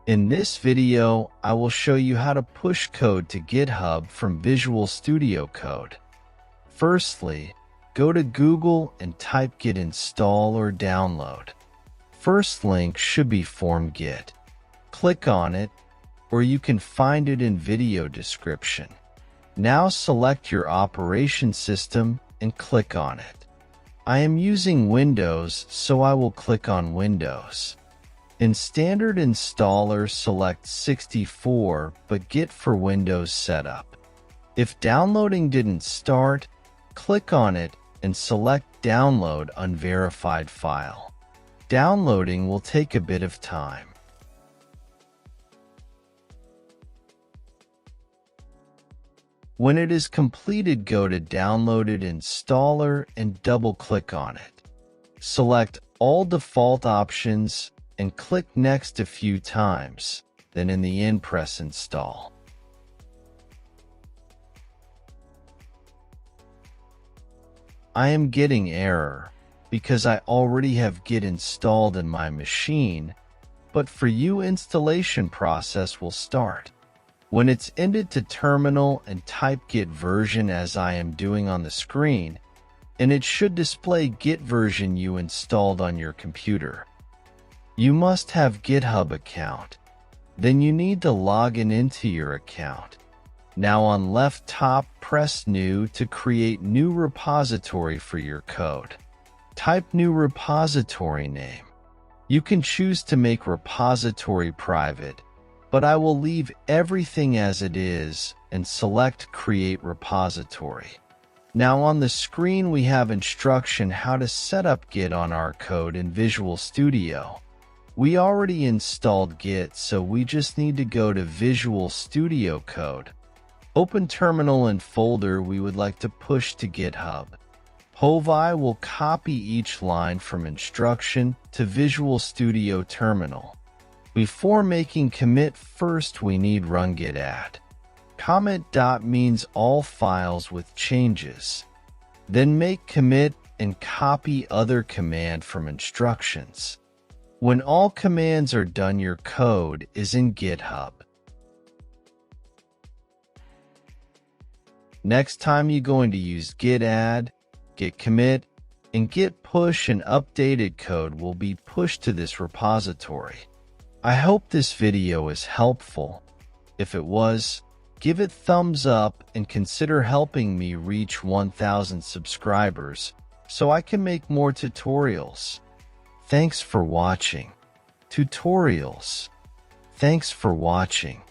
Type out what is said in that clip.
In this video, I will show you how to push code to GitHub from Visual Studio Code. Firstly, go to Google and type git install or download. First link should be form git. Click on it, or you can find it in video description. Now select your operation system and click on it. I am using Windows, so I will click on Windows. In Standard Installer, select 64, but Git for Windows setup. If downloading didn't start, click on it and select Download Unverified File. Downloading will take a bit of time. When it is completed, go to Downloaded Installer and double-click on it. Select all default options and click Next a few times, then in the end press Install. I am getting error because I already have Git installed in my machine, but for you installation process will start. When it's ended, to terminal and type git version as I am doing on the screen, and it should display Git version you installed on your computer. You must have GitHub account. Then you need to log into your account. Now on left top, press New to create new repository for your code. Type new repository name. You can choose to make repository private, but I will leave everything as it is and select Create Repository. Now on the screen we have instruction how to set up Git on our code in Visual Studio. We already installed Git, so we just need to go to Visual Studio Code. Open terminal and folder we would like to push to GitHub. Hovi will copy each line from instruction to Visual Studio terminal. Before making commit, first we need run git add. Comment dot means all files with changes. Then make commit and copy other command from instructions. When all commands are done, your code is in GitHub. Next time you're going to use git add, git commit, and git push, and updated code will be pushed to this repository. I hope this video is helpful. If it was, give it thumbs up and consider helping me reach 1,000 subscribers so I can make more tutorials. Thanks for watching. Tutorials. Thanks for watching.